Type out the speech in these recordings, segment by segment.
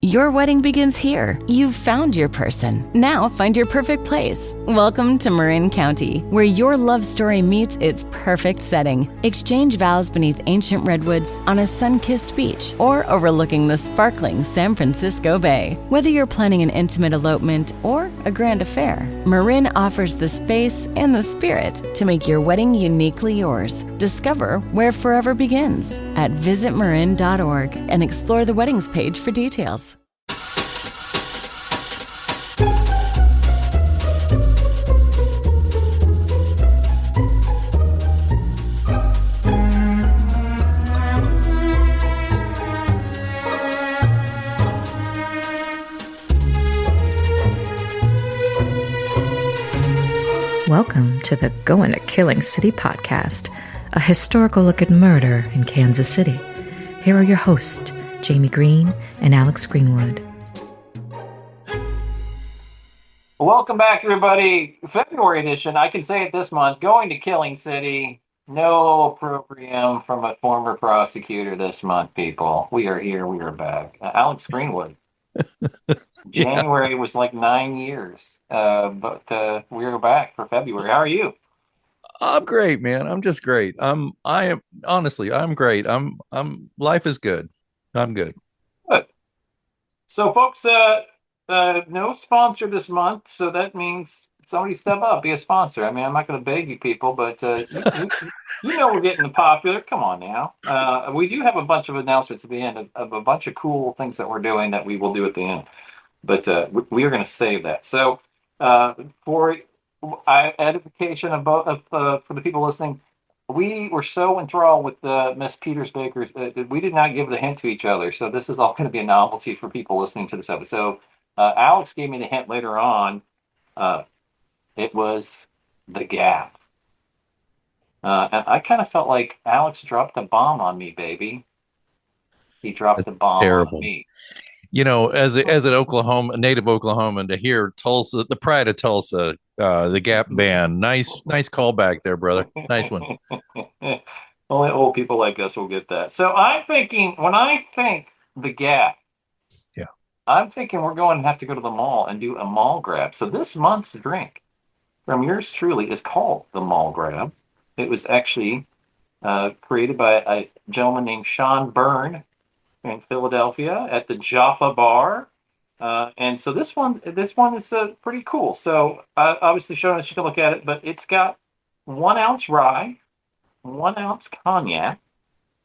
Your wedding begins here. You've found your person. Now find your perfect place. Welcome to Marin County, where your love story meets its perfect setting. Exchange vows beneath ancient redwoods on a sun-kissed beach or overlooking the sparkling San Francisco Bay. Whether you're planning an intimate elopement or a grand affair, Marin offers the space and the spirit to make your wedding uniquely yours. Discover where forever begins at visitmarin.org and explore the weddings page for details. Welcome to the Going to Killing City podcast, a historical look at murder in Kansas City. Here are your hosts, Jamie Green and Alex Greenwood. Welcome back, everybody. February edition. I can say it this month. Going to Killing City. No opprobrium from a former prosecutor this month, people. We are here. We are back. Alex Greenwood. January was like 9 years, but we're back for February. How are you? I'm great, man. I'm just great. I'm great. Life is good. I'm good. Good. So, folks, no sponsor this month, so that means somebody step up, be a sponsor. I mean, I'm not going to beg you people, but you know we're getting popular. Come on now. We do have a bunch of announcements at the end of a bunch of cool things that we're doing that we will do at the end. But we are going to save that. So for edification for the people listening, we were so enthralled with Miss Peters Baker's that we did not give the hint to each other. So this is all going to be a novelty for people listening to this episode. Alex gave me the hint later on. It was the Gap. And I kind of felt like Alex dropped a bomb on me, baby. He dropped the bomb on me. You know, as a native Oklahoman, to hear Tulsa, the pride of Tulsa, the Gap band. Nice callback there, brother. Nice one. Only old people like us will get that. So I'm thinking, when I think the Gap, I'm thinking we're going to have to go to the mall and do a mall grab. So this month's drink from yours truly is called the Mall Grab. It was actually created by a gentleman named Sean Byrne in Philadelphia at the Jaffa Bar. And so this one is pretty cool. So obviously, showing us, you can look at it, but it's got 1 ounce rye, 1 ounce cognac,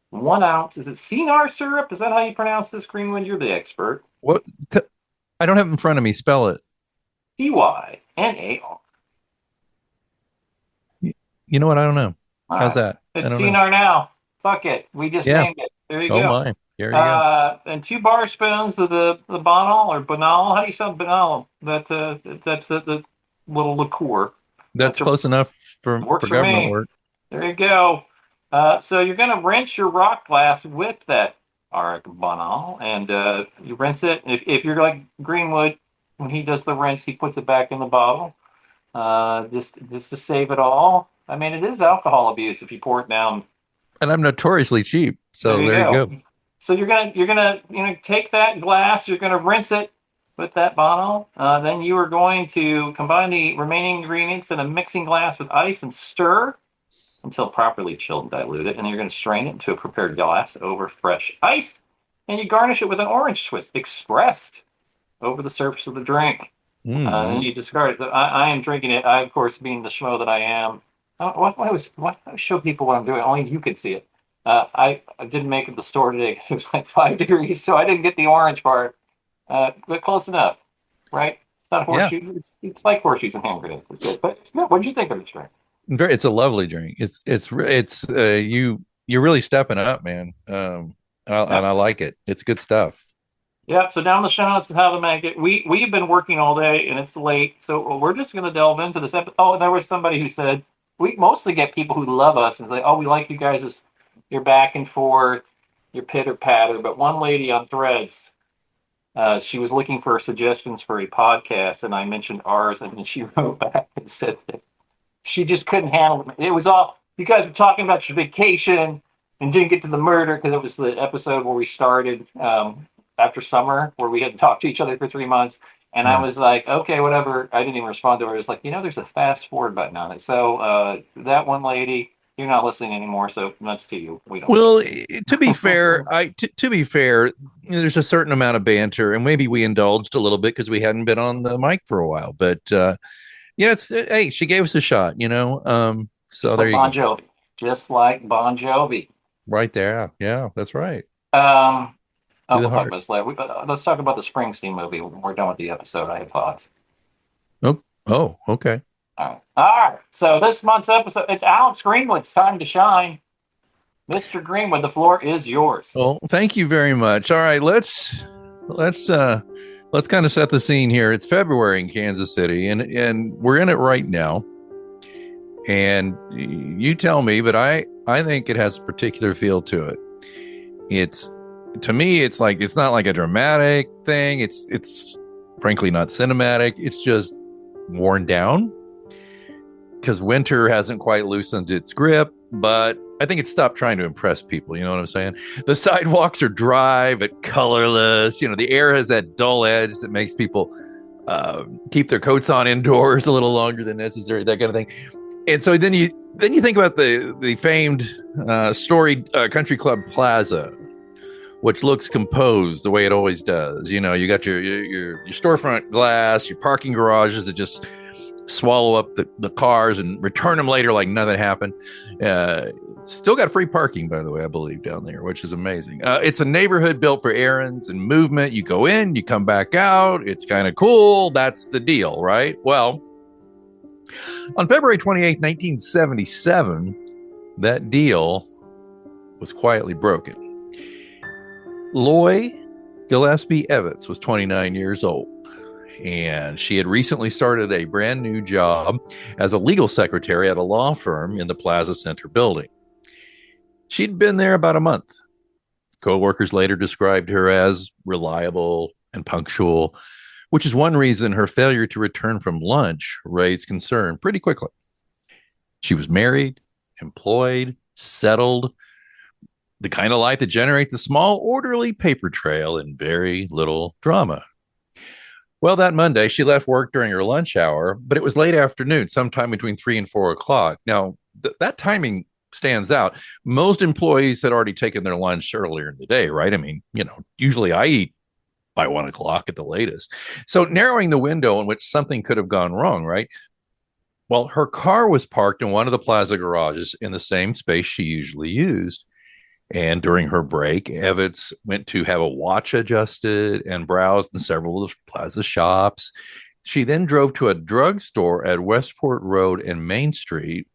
1 ounce. Is it Cynar Syrup? Is that how you pronounce this, Greenwood? You're the expert. What? I don't have it in front of me. Spell it. Cynar. You know what? I don't know. How's that? It's Cynar now. Fuck it. We just named it. There you go. Oh my. There you go. And 2 barspoons of the Bonal or Bonal. How do you say Bonal? That's the little liqueur. That's close enough for government work. There you go. So you're going to rinse your rock glass with that Arak Bonal, and you rinse it. If you're like Greenwood, when he does the rinse, he puts it back in the bottle, just to save it all. I mean, it is alcohol abuse if you pour it down. And I'm notoriously cheap, so there you go. So you're gonna take that glass, you're gonna rinse it with that bottle. Then you are going to combine the remaining ingredients in a mixing glass with ice and stir until properly chilled and diluted. And you're going to strain it into a prepared glass over fresh ice. And you garnish it with an orange twist expressed over the surface of the drink. And you discard it. I am drinking it. I, of course, being the schmo that I am. Why show people what I'm doing? Only you could see it. I didn't make it to the store today. It was like 5 degrees, so I didn't get the orange part. But close enough, right? It's not horseshoe. Yeah. It's like horseshoes and hand grenades. But it's good. What did you think of this drink? It's a lovely drink. It's you're really stepping up, man. And I like it. It's good stuff. Yeah. So down the show notes of how to make it. We've been working all day and it's late, so we're just going to delve into this. Oh, there was somebody who said we mostly get people who love us and say, "Oh, we like you guys. You're back and forth, your pitter patter." But one lady on Threads, she was looking for suggestions for a podcast, and I mentioned ours, and then she wrote back and said that she just couldn't handle it. It was all, you guys were talking about your vacation and didn't get to the murder because it was the episode where we started. after summer where we hadn't talked to each other for 3 months. And I was like, okay, whatever. I didn't even respond to her. I was like, there's a fast forward button on it. So that one lady, you're not listening anymore. So that's to you. We don't. Well, to be fair, to be fair, there's a certain amount of banter, and maybe we indulged a little bit because we hadn't been on the mic for a while. But it's hey, she gave us a shot, So just there like you Bon go. Jovi, just like Bon Jovi. Right there, yeah, that's right. We'll talk about this later. Let's talk about the Springsteen movie when we're done with the episode. I have thoughts. Oh, okay. All right. So this month's episode, it's Alex Greenwood's time to shine. Mr. Greenwood, the floor is yours. Well, thank you very much. All right, let's kind of set the scene here. It's February in Kansas City, and we're in it right now. And you tell me, but I think it has a particular feel to it. To me, it's not like a dramatic thing. It's frankly not cinematic. It's just worn down because winter hasn't quite loosened its grip, but I think it stopped trying to impress people. You know what I'm saying? The sidewalks are dry but colorless. The air has that dull edge that makes people keep their coats on indoors a little longer than necessary, that kind of thing. And so then you think about the famed storied country club Plaza, which looks composed the way it always does. You got your storefront glass, your parking garages that just swallow up the cars and return them later like nothing happened. Still got free parking, by the way, I believe, down there, which is amazing. It's a neighborhood built for errands and movement. You go in, you come back out. It's kind of cool. That's the deal, right? Well, on February 28th, 1977, that deal was quietly broken. Loy Gillespie Evans was 29 years old, and she had recently started a brand new job as a legal secretary at a law firm in the Plaza Center building. She'd been there about a month. Co-workers later described her as reliable and punctual, which is one reason her failure to return from lunch raised concern pretty quickly. She was married, employed, settled, the kind of life that generates a small, orderly paper trail and very little drama. Well, that Monday, she left work during her lunch hour, but it was late afternoon, sometime between 3 and 4 o'clock. Now, that timing stands out. Most employees had already taken their lunch earlier in the day, right? I mean, usually I eat by 1 o'clock at the latest. So narrowing the window in which something could have gone wrong, right? Well, her car was parked in one of the Plaza garages in the same space she usually used. And during her break, Evans went to have a watch adjusted and browsed in several of the Plaza shops. She then drove to a drugstore at Westport Road and Main Street,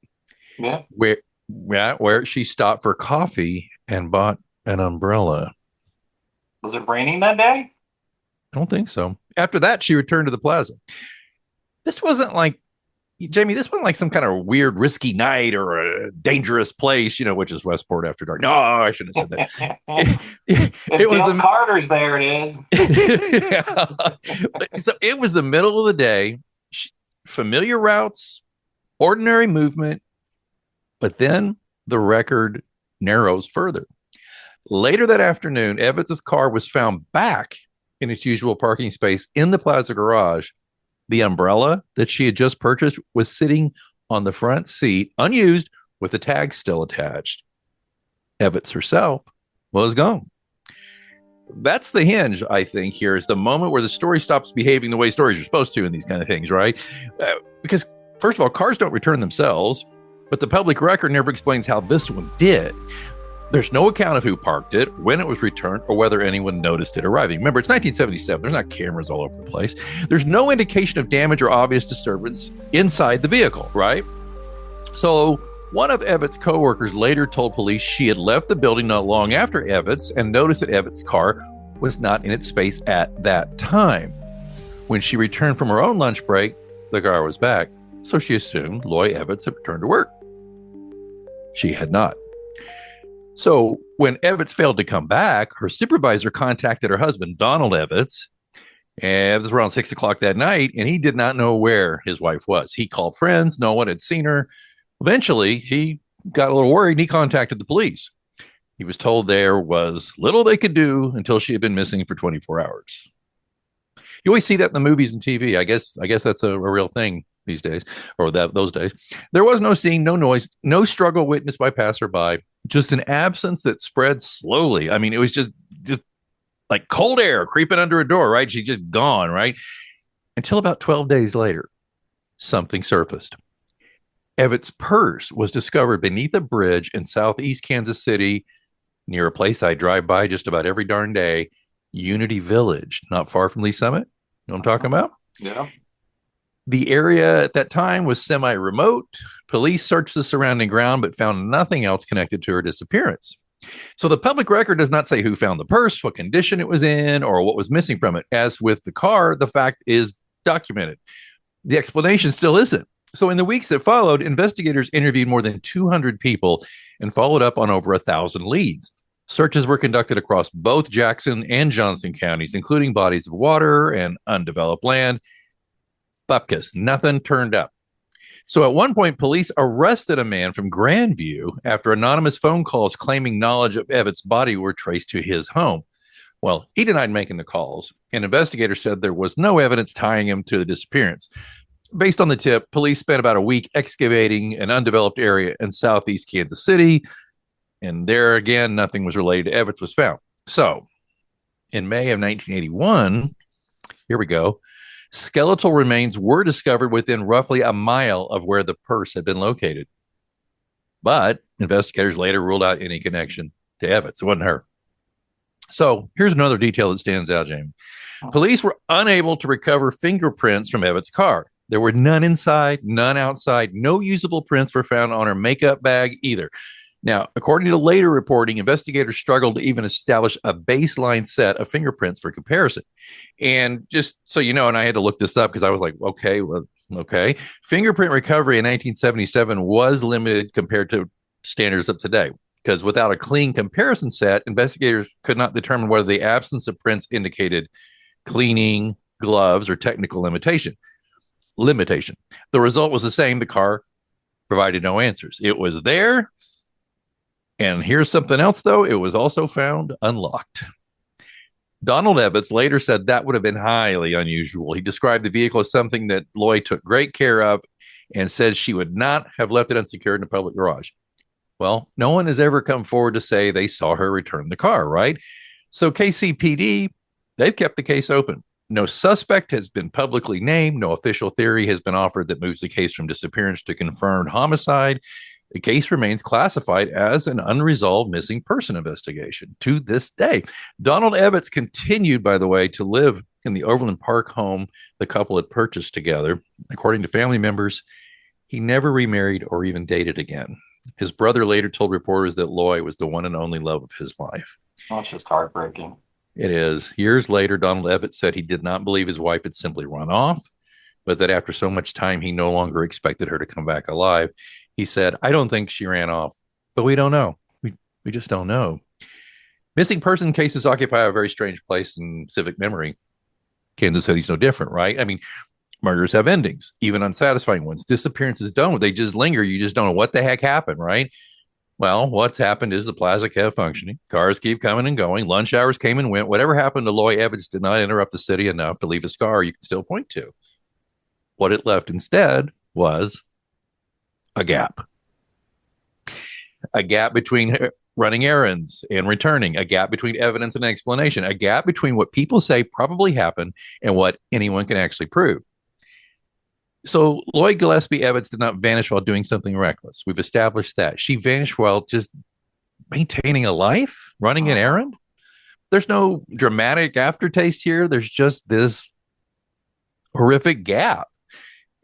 where she stopped for coffee and bought an umbrella. Was it raining that day? I don't think so. After that, she returned to the Plaza. This wasn't like, Jamie, this wasn't like some kind of weird, risky night or a dangerous place, which is Westport after dark. No, I shouldn't have said that. it was Carter's there, it is. Yeah. So it was the middle of the day, familiar routes, ordinary movement, but then the record narrows further. Later that afternoon, Evans's car was found back in its usual parking space in the Plaza garage. The umbrella that she had just purchased was sitting on the front seat, unused, with the tag still attached. Evans herself was gone. That's the hinge, I think, here is the moment where the story stops behaving the way stories are supposed to in these kind of things, right? Because, first of all, cars don't return themselves, but the public record never explains how this one did. There's no account of who parked it, when it was returned, or whether anyone noticed it arriving. Remember, it's 1977. There's not cameras all over the place. There's no indication of damage or obvious disturbance inside the vehicle, right? So one of Evans' coworkers later told police she had left the building not long after Evans and noticed that Evans' car was not in its space at that time. When she returned from her own lunch break, the car was back, so she assumed Loy Evans had returned to work. She had not. So when Evans failed to come back, her supervisor contacted her husband, Donald Evans, and it was around 6 o'clock that night, and he did not know where his wife was. He called friends. No one had seen her. Eventually, he got a little worried, and he contacted the police. He was told there was little they could do until she had been missing for 24 hours. You always see that in the movies and TV. I guess that's a real thing these days, or those days. There was no scene, no noise, no struggle witnessed by passerby, just an absence that spread slowly. I mean, it was just like cold air creeping under a door, right? She's just gone, right? Until about 12 days later, something surfaced. Evet's purse was discovered beneath a bridge in southeast Kansas City, near a place I drive by just about every darn day, Unity Village, not far from Lee Summit. You know what I'm talking about? Yeah. The area at that time was semi-remote. Police searched the surrounding ground, but found nothing else connected to her disappearance. So the public record does not say who found the purse, what condition it was in, or what was missing from it. As with the car, the fact is documented. The explanation still isn't. So in the weeks that followed, investigators interviewed more than 200 people and followed up on over 1,000 leads. Searches were conducted across both Jackson and Johnson counties, including bodies of water and undeveloped land. Bupkis, nothing turned up. So at one point, police arrested a man from Grandview after anonymous phone calls claiming knowledge of Evet's body were traced to his home. Well, he denied making the calls, and investigators said there was no evidence tying him to the disappearance. Based on the tip, police spent about a week excavating an undeveloped area in southeast Kansas City, and there again, nothing was related to Evet's was found. So, in May of 1981, here we go, skeletal remains were discovered within roughly a mile of where the purse had been located. But investigators later ruled out any connection to Evet's. It wasn't her. So, here's another detail that stands out, Jamie. Police were unable to recover fingerprints from Evet's car. There were none inside, none outside. No usable prints were found on her makeup bag either. Now, according to later reporting, investigators struggled to even establish a baseline set of fingerprints for comparison. And just so you know, and I had to look this up because I was like, okay. Fingerprint recovery in 1977 was limited compared to standards of today, because without a clean comparison set, investigators could not determine whether the absence of prints indicated cleaning, gloves, or technical limitation. The result was the same. The car provided no answers. It was there. And here's something else, though. It was also found unlocked. Donald Evetts later said that would have been highly unusual. He described the vehicle as something that Loy took great care of and said she would not have left it unsecured in a public garage. Well, no one has ever come forward to say they saw her return the car, right? So KCPD, they've kept the case open. No suspect has been publicly named. No official theory has been offered that moves the case from disappearance to confirmed homicide. The case remains classified as an unresolved missing person investigation to this day. Donald Evetts continued, by the way, to live in the Overland Park home the couple had purchased together. According to family members, he never remarried or even dated again. His brother later told reporters that Loy was the one and only love of his life. Well, it's just heartbreaking. It is. Years later, Donald Evetts said he did not believe his wife had simply run off, but that after so much time, he no longer expected her to come back alive. He said, I don't think she ran off, but we don't know. We just don't know. Missing person cases occupy a very strange place in civic memory. Kansas City's no different, right? I mean, murders have endings, even unsatisfying ones. Disappearances don't. They just linger. You just don't know what the heck happened, right? Well, what's happened is the plaza kept functioning. Cars keep coming and going. Lunch hours came and went. Whatever happened to Loy Evetts did not interrupt the city enough to leave a scar you can still point to. What it left instead was a gap. A gap between running errands and returning. A gap between evidence and explanation. A gap between what people say probably happened and what anyone can actually prove. So Lloyd Gillespie Evetts did not vanish while doing something reckless. We've established that. She vanished while just maintaining a life, running an errand. There's no dramatic aftertaste here. There's just this horrific gap.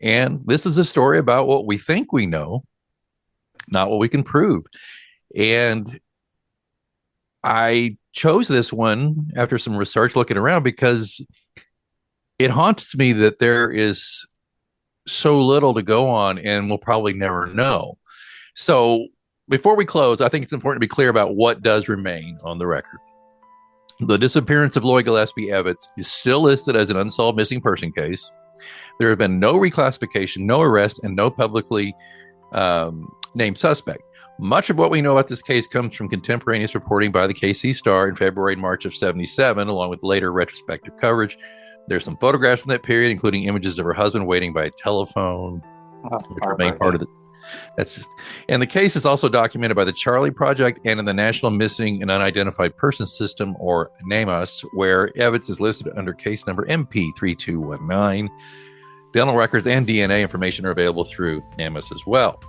And this is a story about what we think we know, not what we can prove. And I chose this one after some research looking around because it haunts me that there is so little to go on and we'll probably never know. So before we close, I think it's important to be clear about what does remain on the record. The disappearance of Lloyd Gillespie Evetts is still listed as an unsolved missing person case. There have been no reclassification, no arrest, and no publicly named suspect. Much of what we know about this case comes from contemporaneous reporting by the KC Star in February and March of 77, along with later retrospective coverage. There's some photographs from that period, including images of her husband waiting by telephone, which remain part of the. And the case is also documented by the Charlie Project and in the National Missing and Unidentified Persons System, or NAMUS, where evidence is listed under case number MP3219. Dental records and DNA information are available through NAMUS as well.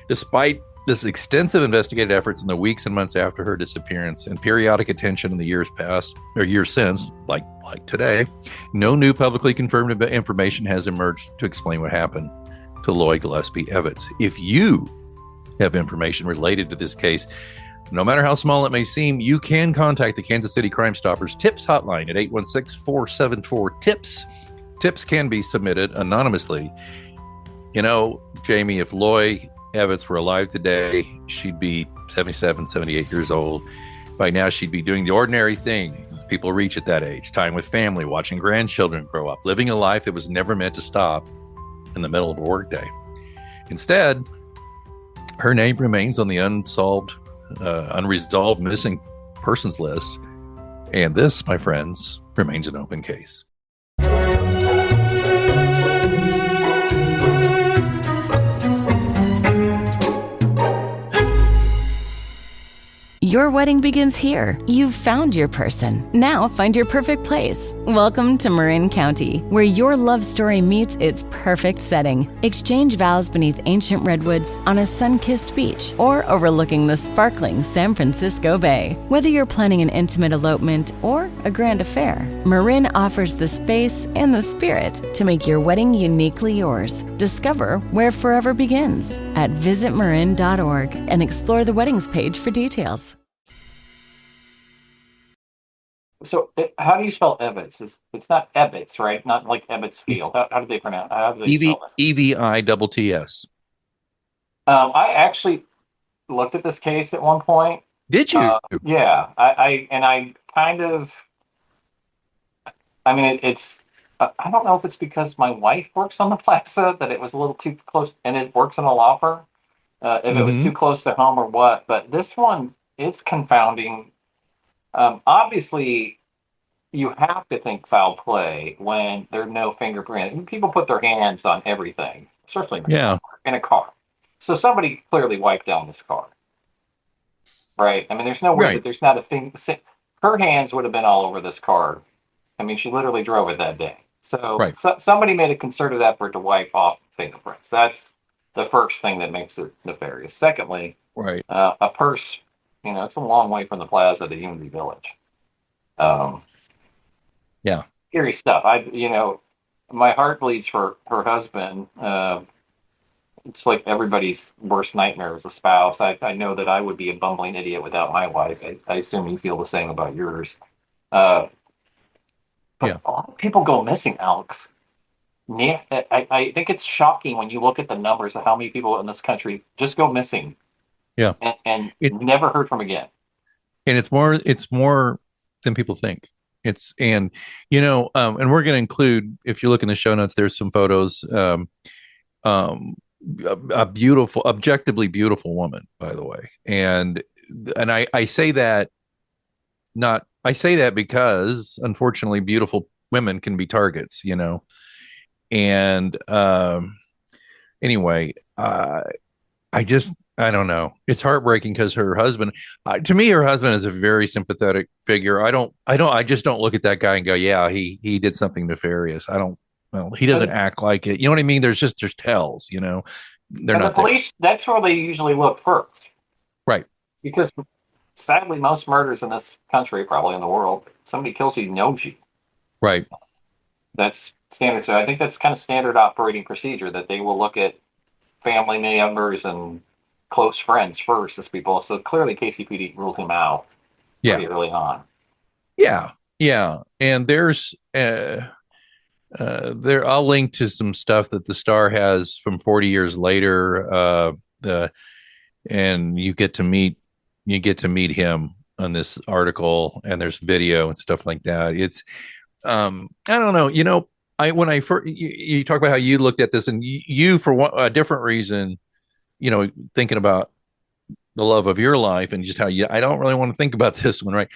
Despite this extensive investigative efforts in the weeks and months after her disappearance and periodic attention in the years past or years since, like today, no new publicly confirmed information has emerged to explain what happened to Lloyd Gillespie Evetts. If you have information related to this case, no matter how small it may seem, you can contact the Kansas City Crime Stoppers Tips Hotline at 816-474-TIPS. Tips can be submitted anonymously. You know, Jamie, if Lloyd Evetts were alive today, she'd be 77, 78 years old. By now, she'd be doing the ordinary things people reach at that age: time with family, watching grandchildren grow up, living a life that was never meant to stop in the middle of a workday. Instead, her name remains on the unresolved missing persons list. And this, my friends, remains an open case. Your wedding begins here. You've found your person. Now find your perfect place. Welcome to Marin County, where your love story meets its perfect setting. Exchange vows beneath ancient redwoods on a sun-kissed beach or overlooking the sparkling San Francisco Bay. Whether you're planning an intimate elopement or a grand affair, Marin offers the space and the spirit to make your wedding uniquely yours. Discover where forever begins at visitmarin.org and explore the weddings page for details. So, how do you spell Evetts? It's not Evetts, right? Not like Ebbets Field. How do they pronounce? How do they spell it? EVITTS. I actually looked at this case at one point. Did you? Yeah. I kind of. I mean, it's. I don't know if it's because my wife works on the Plaza that it was a little too close, and it works in a law firm. If it was too close to home or what, but this one is confounding. Obviously, you have to think foul play when there are no fingerprint. People put their hands on everything, especially in a car. So somebody clearly wiped down this car, right? I mean, there's no way that there's not a thing. Her hands would have been all over this car. I mean, she literally drove it that day. So, somebody made a concerted effort to wipe off fingerprints. That's the first thing that makes it nefarious. Secondly, a purse. You know, it's a long way from the Plaza to Unity Village. Scary stuff. My heart bleeds for her husband. It's like everybody's worst nightmare as a spouse. I know that I would be a bumbling idiot without my wife. I assume you feel the same about yours. But a lot of people go missing, Alex. I think it's shocking when you look at the numbers of how many people in this country just go missing. Yeah, and never heard from again. And it's more than people think. And we're going to include, if you look in the show notes, there's some photos. A beautiful, objectively beautiful woman, by the way. And I say that because unfortunately, beautiful women can be targets. And anyway, I don't know. It's heartbreaking because her husband, to me, her husband is a very sympathetic figure. I just don't look at that guy and go, yeah, he did something nefarious. He doesn't act like it. You know what I mean? There's tells, they're not the police, that's where they usually look first. Right. Because sadly, most murders in this country, probably in the world, somebody kills you, knows you. Right. That's standard. So I think that's kind of standard operating procedure, that they will look at family members and close friends first as people. So clearly KCPD ruled him out pretty early on. Yeah. And there's I'll link to some stuff that the Star has from 40 years later. And you get to meet him on this article, and there's video and stuff like that. It's I don't know, when I first, you talk about how you looked at this, and you for a different reason, thinking about the love of your life and just how I don't really want to think about this one, right?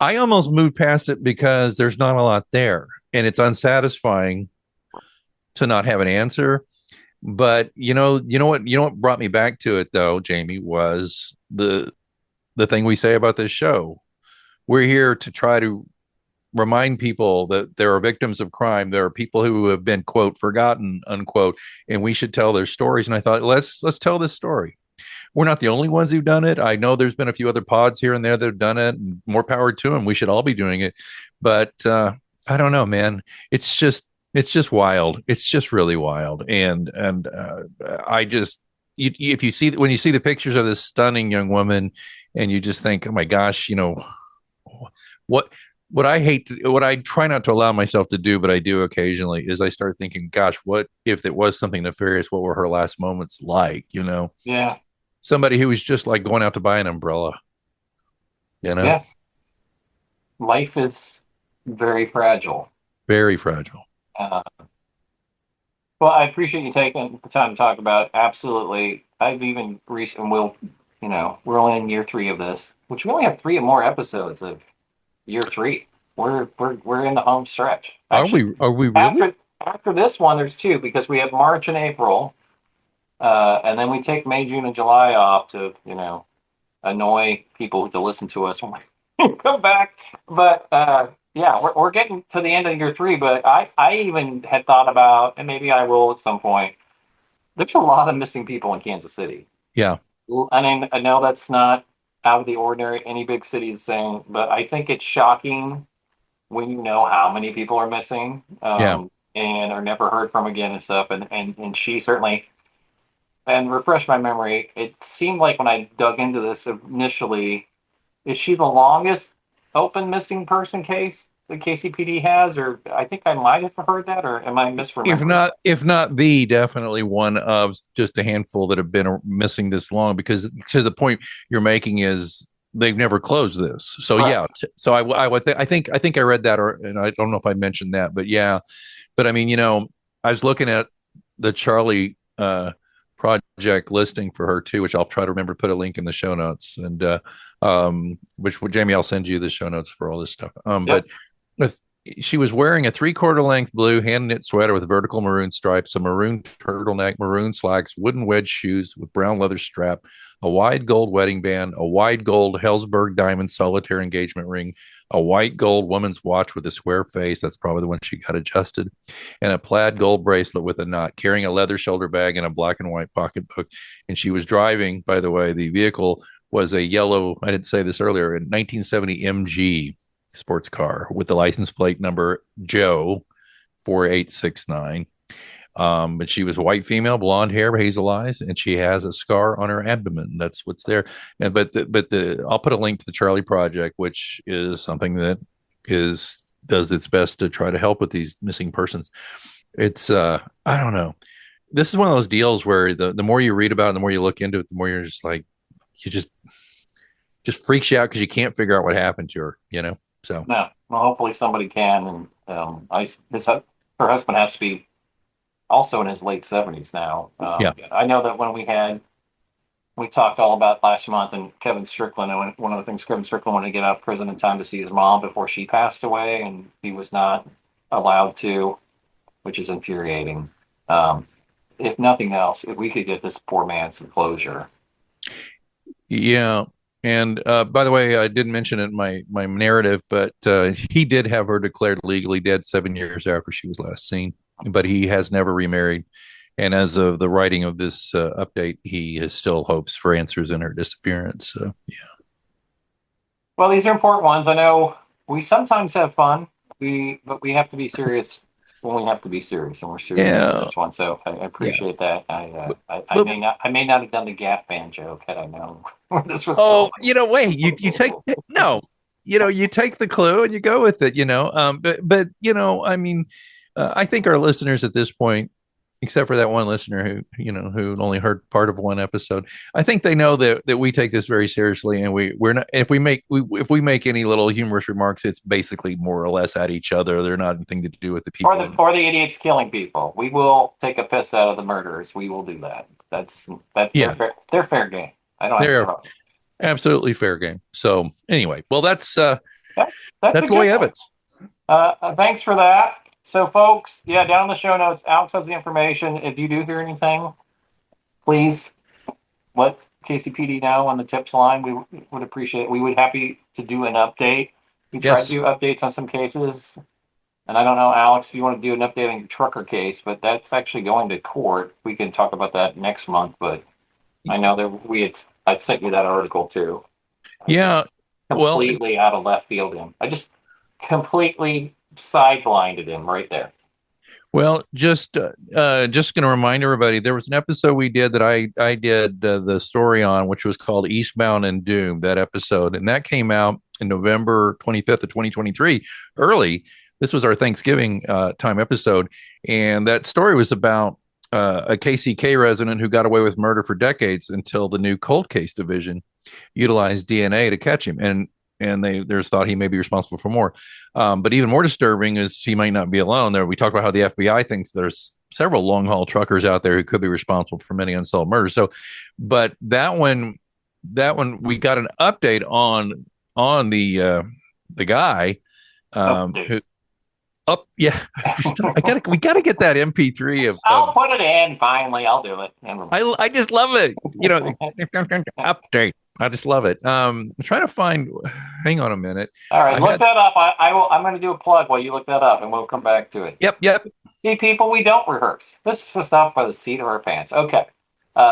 I almost moved past it because there's not a lot there and it's unsatisfying to not have an answer. But you know what brought me back to it though, Jamie, was the thing we say about this show. We're here to try to remind people that there are victims of crime. There are people who have been, quote, forgotten, unquote, and we should tell their stories. And I thought, let's tell this story. We're not the only ones who've done it. I know there's been a few other pods here and there that have done it. And more power to them. We should all be doing it. But I don't know, man. It's just wild. It's just really wild. And I just if you see when you see the pictures of this stunning young woman, and you just think, oh my gosh, what what I try not to allow myself to do, but I do occasionally, is I start thinking, gosh, what if it was something nefarious? What were her last moments like? Yeah. Somebody who was just like going out to buy an umbrella. Yeah. Life is very fragile. Very fragile. Uh, well, I appreciate you taking the time to talk about it. Absolutely. I've even recently, we're only in year 3 of this, which we only have 3 more episodes of year 3. We're in the home stretch. Actually, Are we really? After this one, there's 2 because we have March and April, and then we take May, June, and July off to annoy people to listen to us when we come back. But yeah, we're getting to the end of year 3. But I even had thought about, and maybe I will at some point. There's a lot of missing people in Kansas City. Yeah. I mean, I know that's not out of the ordinary. Any big city is saying, but I think it's shocking when you know how many people are missing, and are never heard from again and stuff. And she certainly, and refresh my memory, it seemed like when I dug into this initially, is she the longest open missing person case the KCPD has? Or I think I might have heard that, or am I misremembering? If not the definitely one of just a handful that have been missing this long, because to the point you're making is they've never closed this. So Right. yeah. So I think I read that, and I don't know if I mentioned that, but yeah. But I mean, I was looking at the Charlie project listing for her too, which I'll try to remember to put a link in the show notes, and which Jamie, I'll send you the show notes for all this stuff. Yep. But she was wearing a 3/4 length blue hand knit sweater with vertical maroon stripes, a maroon turtleneck, maroon slacks, wooden wedge shoes with brown leather strap, a wide gold wedding band, a wide gold Hellsberg diamond solitaire engagement ring, a white gold woman's watch with a square face. That's probably the one she got adjusted, and a plaid gold bracelet with a knot, carrying a leather shoulder bag and a black and white pocketbook. And she was driving, by the way, the vehicle was a yellow, I didn't say this earlier, a 1970 MG sports car with the license plate number Joe 4869. But she was a white female, blonde hair, hazel eyes, and she has a scar on her abdomen. That's what's there. And I'll put a link to the Charlie Project, which is something that does its best to try to help with these missing persons. It's I don't know. This is one of those deals where the more you read about it, the more you look into it, the more you're just like, you just freaks you out because you can't figure out what happened to her. So No, well, hopefully somebody can. And her husband has to be also in his late 70s now. Yeah. I know that when we talked all about last month, and Kevin Strickland, and one of the things Kevin Strickland wanted to get out of prison in time to see his mom before she passed away, and he was not allowed to, which is infuriating. If nothing else, if we could get this poor man some closure. Yeah. And by the way, I didn't mention it in my narrative, but he did have her declared legally dead 7 years after she was last seen, but he has never remarried. And as of the writing of this update, he has still hopes for answers in her disappearance. So, yeah. Well, these are important ones. I know we sometimes have fun, but we have to be serious when we have to be serious, and we're serious in this one. So I appreciate that. I may not have done the Gap Band joke had I known where this was going. Wait, you take no, you take the clue and you go with it. But I mean, I think our listeners at this point, except for that one listener who only heard part of one episode, I think they know that we take this very seriously, and we're not. If we make any little humorous remarks, it's basically more or less at each other. They're not anything to do with the people or the idiots killing people. We will take a piss out of the murderers. We will do that. That's yeah. They're fair game. I don't have a problem. Absolutely fair game. So anyway, well, that's That's a Loy good one. Evans. Thanks for that. So, folks, down in the show notes, Alex has the information. If you do hear anything, please let KCPD know on the tips line. We would appreciate it. We would happy to do an update. We tried to do updates on some cases. And I don't know, Alex, if you want to do an update on your trucker case, but that's actually going to court. We can talk about that next month. But I know that I'd sent you that article too. Yeah. Completely out of left field him. I just completely sidelined him right there. Well, just going to remind everybody, there was an episode we did that I did the story on, which was called Eastbound and Doomed, that episode. And that came out in November 25th of 2023, early. This was our Thanksgiving time episode. And that story was about a KCK resident who got away with murder for decades until the new cold case division utilized DNA to catch him. And there's thought he may be responsible for more. But even more disturbing is he might not be alone. There, we talked about how the FBI thinks there's several long haul truckers out there who could be responsible for many unsolved murders. So, but that one we got an update on the guy who. Yeah, we gotta get that MP3 of. I'll put it in finally. I'll do it. I just love it. Update. I just love it. I'm trying to find. Hang on a minute. All right, look that up. I'm going to do a plug while you look that up, and we'll come back to it. Yep. See, people, we don't rehearse. This is the stuff by the seat of our pants. Okay.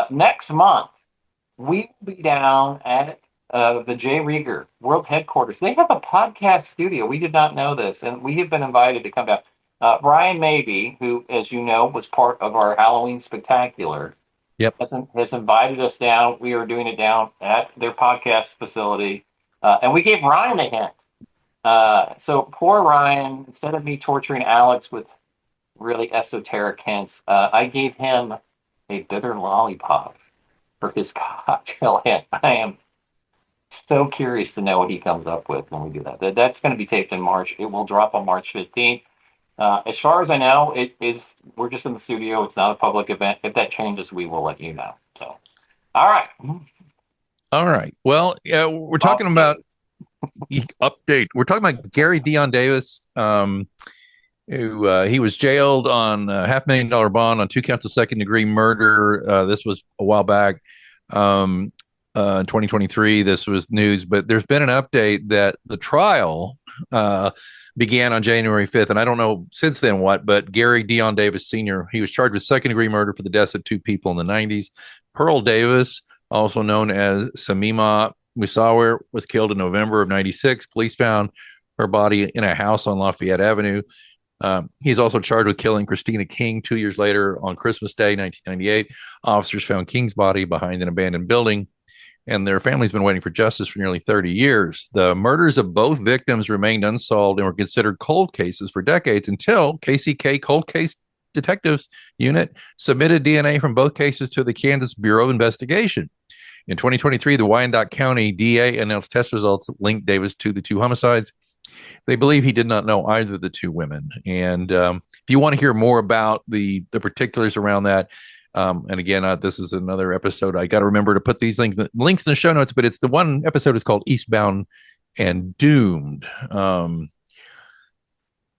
Next month, we will be down at the J. Rieger World Headquarters. They have a podcast studio. We did not know this, and we have been invited to come down. Brian Mabey, who, as you know, was part of our Halloween Spectacular, has invited us down. We are doing it down at their podcast facility, and we gave Ryan a hint. So poor Ryan, instead of me torturing Alex with really esoteric hints, I gave him a bitter lollipop for his cocktail hint. I am so curious to know what he comes up with when we do that. That's going to be taped in March. It will drop on March 15th. As far as I know, we're just in the studio. It's not a public event. If that changes, we will let you know. So, all right. Well, yeah, we're talking about update. We're talking about Gary Dion Davis, who he was jailed on a $500,000 bond on 2 counts of second-degree murder. This was a while back. In 2023, this was news, but there's been an update that the trial began on January 5th. And I don't know since then what, but Gary Dion Davis Sr., he was charged with second-degree murder for the deaths of 2 people in the 90s. Pearl Davis, also known as Samima Musawer, was killed in November of 96. Police found her body in a house on Lafayette Avenue. He's also charged with killing Christina King 2 years later on Christmas Day, 1998. Officers found King's body behind an abandoned building, and their family's been waiting for justice for nearly 30 years. The murders of both victims remained unsolved and were considered cold cases for decades until KCK Cold Case Detectives Unit submitted DNA from both cases to the Kansas Bureau of Investigation. In 2023, the Wyandotte County DA announced test results that linked Davis to the 2 homicides. They believe he did not know either of the 2 women. And if you want to hear more about the particulars around that, and again, this is another episode. I got to remember to put these links in the show notes, but it's the one episode is called Eastbound and Doomed.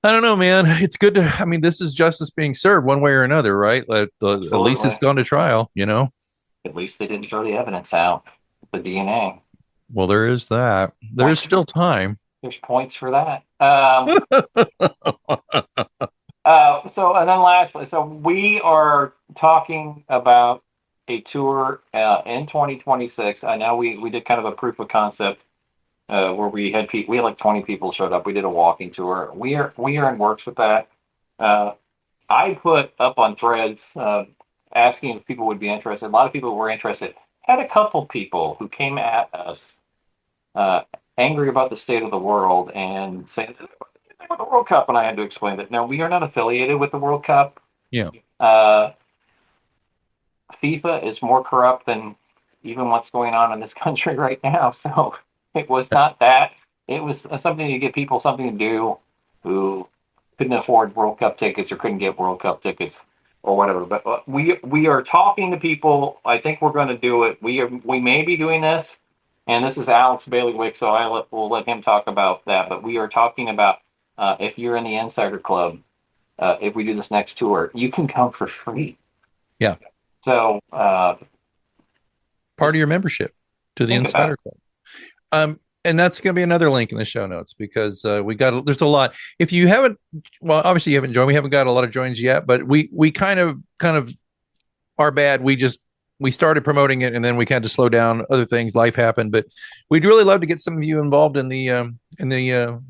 I don't know, man. It's good to, this is justice being served one way or another, right? At least it's gone to trial, At least they didn't throw the evidence out, the DNA. Well, there is that. There is still time. There's points for that. And then lastly, so we are talking about a tour in 2026. I know we did kind of a proof of concept where we had like 20 people showed up. We did a walking tour. We are in works with that. I put up on threads asking if people would be interested. A lot of people were interested. Had a couple people who came at us angry about the state of the world and saying the World Cup, and I had to explain that no, we are not affiliated with the World Cup. Yeah. FIFA is more corrupt than even what's going on in this country right now. So it was not that. It was something to give people something to do who couldn't afford World Cup tickets or couldn't get World Cup tickets or whatever. But we are talking to people. I think we're going to do it. We may be doing this and this is Alex Bailiwick, so we'll let him talk about that. But we are talking about if you're in the Insider Club, if we do this next tour, you can come for free. Yeah. So part of your membership to the Insider Club. And that's going to be another link in the show notes because there's a lot. If you haven't, well, obviously you haven't joined. We haven't got a lot of joins yet, but we kind of are bad. We started promoting it and then we kind of slowed down. Other things, life happened, but we'd really love to get some of you involved in the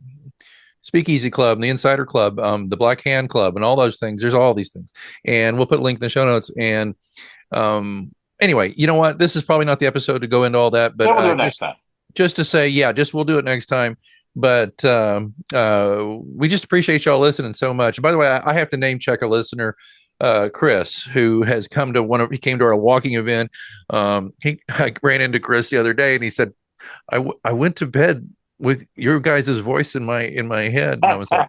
Speakeasy Club and the Insider Club, the Black Hand Club, and all those things. There's all these things, and we'll put a link in the show notes. And anyway, you know what? This is probably not the episode to go into all that, but we'll do it next time. Just to say, we'll do it next time. But we just appreciate y'all listening so much. By the way, I have to name check a listener, Chris, who has come to he came to our walking event. I ran into Chris the other day, and he said, "I went to bed with your guys' voice in my head," and I was like,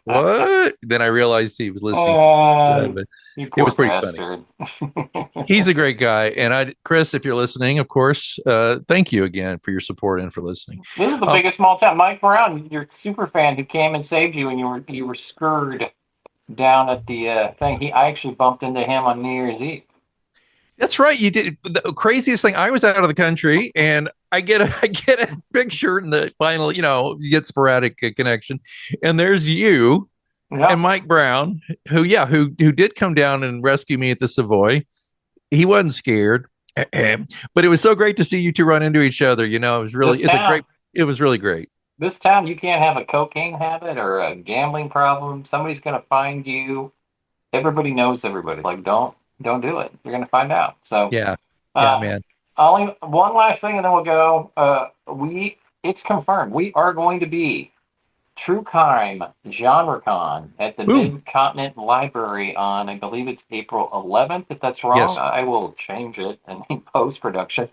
"What?" Then I realized he was listening. But it was pretty funny. He's a great guy, and Chris, if you're listening, of course, thank you again for your support and for listening. This is the biggest small town. Mike Brown, your super fan who came and saved you, and you were scurred down at the thing. I actually bumped into him on New Year's Eve. That's right. You did. The craziest thing, I was out of the country and I get a picture in the final, you get sporadic connection. And there's you and Mike Brown, who did come down and rescue me at the Savoy. He wasn't scared, but it was so great to see you two run into each other. It was really great. This town, you can't have a cocaine habit or a gambling problem. Somebody's going to find you. Everybody knows everybody. Like, don't do it. You're going to find out. So man. Only one last thing, and then we'll go. It's confirmed. We are going to be True Crime GenreCon at the Mid-Continent Library on, I believe it's April 11th. If that's wrong, yes. I will change it in post-production.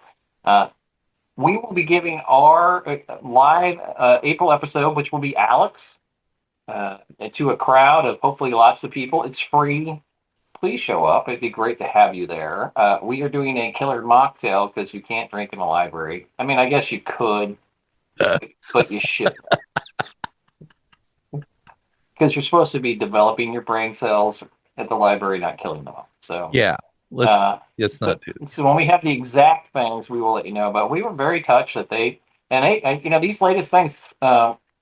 We will be giving our live April episode, which will be Alex, to a crowd of hopefully lots of people. It's free. Please show up. It'd be great to have you there. We are doing a killer mocktail because you can't drink in the library. I mean, I guess you could, but you shouldn't. Because you're supposed to be developing your brain cells at the library, not killing them all. So let's not do it. So when we have the exact things, we will let you know. But we were very touched that these latest things.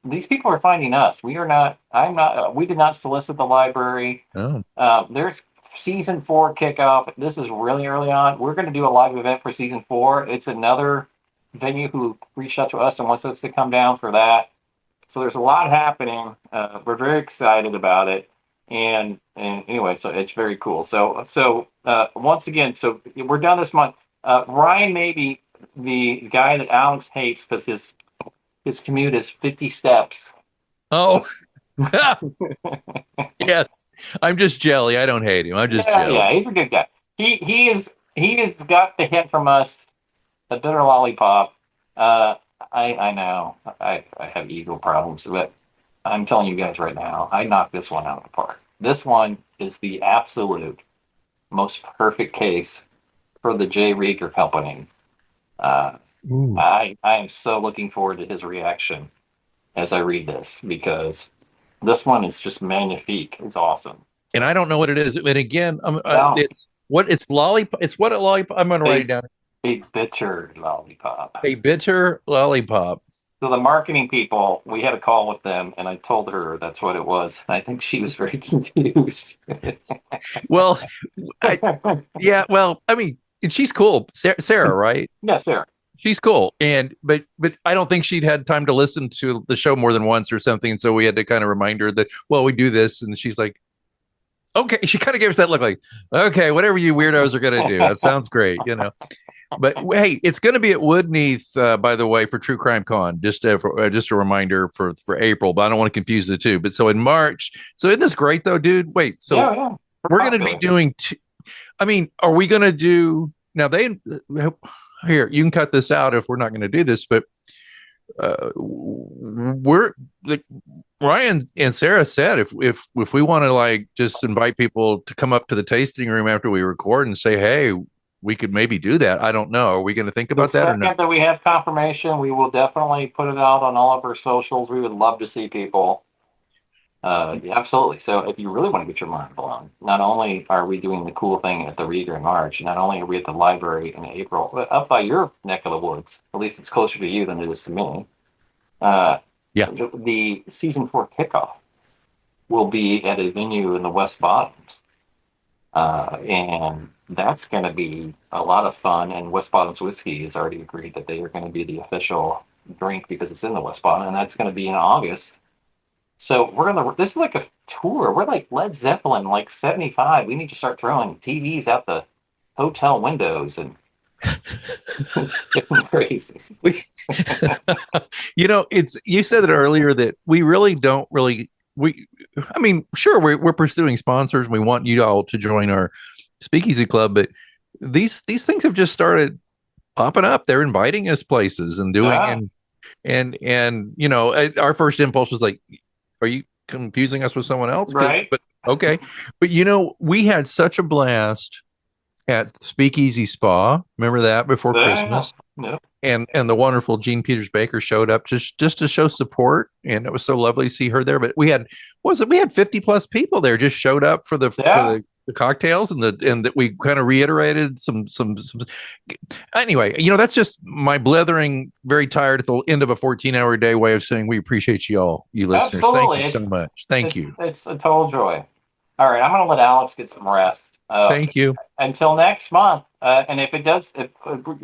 These people are finding us. We are not. I'm not. We did not solicit the library. Oh. There's season 4 kickoff. This is really early on. We're going to do a live event for season 4. It's another venue who reached out to us and wants us to come down for that. So there's a lot happening. We're very excited about it. And anyway, so it's very cool. So once again, so we're done this month. Ryan may be the guy that Alex hates because his commute is 50 steps. Oh, yes. I'm just jelly. I don't hate him. I'm just jelly. Yeah, he's a good guy. He has got the hint from us, a bitter lollipop. I know I have ego problems, but I'm telling you guys right now, I knocked this one out of the park. This one is the absolute most perfect case for the J. Rieger Company. I am so looking forward to his reaction as I read this, because this one is just magnifique. It's awesome. And I don't know what it is. And again, it's lollipop. It's what a lollipop. I'm going to write it down. A bitter lollipop. A bitter lollipop. So the marketing people, we had a call with them, and I told her that's what it was. I think she was very confused. Well, I mean, she's cool. Sarah, right? Yeah, Sarah. She's cool. But I don't think she'd had time to listen to the show more than once or something. So we had to kind of remind her that, well, we do this. And she's like, okay. She kind of gave us that look like, okay, whatever you weirdos are going to do. That sounds great, But hey, it's going to be at Woodneath, by the way, for True Crime Con. Just a reminder for April, but I don't want to confuse the two. But so in March, so isn't this great though, dude? Wait, so we're going to be doing. Are we going to do now? Here, you can cut this out if we're not going to do this, but we're like Ryan and Sarah said, if we want to just invite people to come up to the tasting room after we record and say, hey, we could maybe do that. I don't know. Are we going to think about that or The not? second that we have confirmation, we will definitely put it out on all of our socials. We would love to see people. Yeah, absolutely. So if you really want to get your mind blown, not only are we doing the cool thing at the Reader in March, not only are we at the library in April, but up by your neck of the woods, at least it's closer to you than it is to me. Yeah. The season 4 kickoff will be at a venue in the West Bottoms. And that's going to be a lot of fun. And West Bottoms Whiskey has already agreed that they are going to be the official drink because it's in the West Bottom, and that's going to be in August. So this is like a tour. We're like Led Zeppelin, like 75. We need to start throwing TVs out the hotel windows and getting crazy. You said it earlier that we really don't really, sure, we're pursuing sponsors and we want you all to join our speakeasy club, but these things have just started popping up. They're inviting us places and doing, and our first impulse was like, are you confusing us with someone else? Right. But okay. But we had such a blast at Speakeasy Spa. Remember that before Christmas? No. And the wonderful Jean Peters Baker showed up just to show support. And it was so lovely to see her there. But we had 50 plus people there just showed up for the cocktails and that we kind of reiterated some anyway, that's just my blithering, very tired at the end of a 14-hour day way of saying we appreciate you all, you listeners. Absolutely. Thank you so much. Thank you. It's a total joy. All right, I'm going to let Alex get some rest. Thank you. Until next month. And if we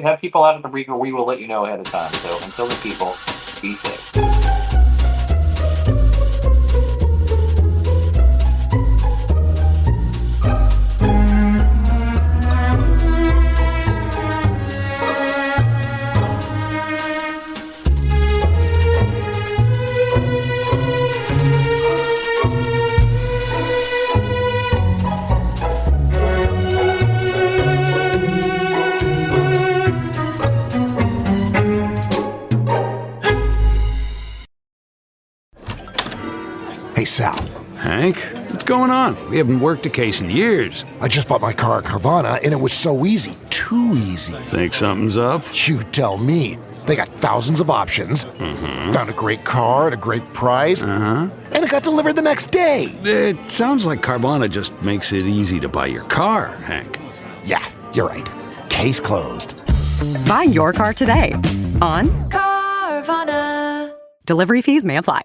have people out at the Regal, we will let you know ahead of time. So until then, people, be safe. Hey, Sal. Hank, what's going on? We haven't worked a case in years. I just bought my car at Carvana, and it was so easy. Too easy. Think something's up? You tell me. They got thousands of options. Mm-hmm. Found a great car at a great price. Uh-huh. And it got delivered the next day. It sounds like Carvana just makes it easy to buy your car, Hank. Yeah, you're right. Case closed. Buy your car today on Carvana. Delivery fees may apply.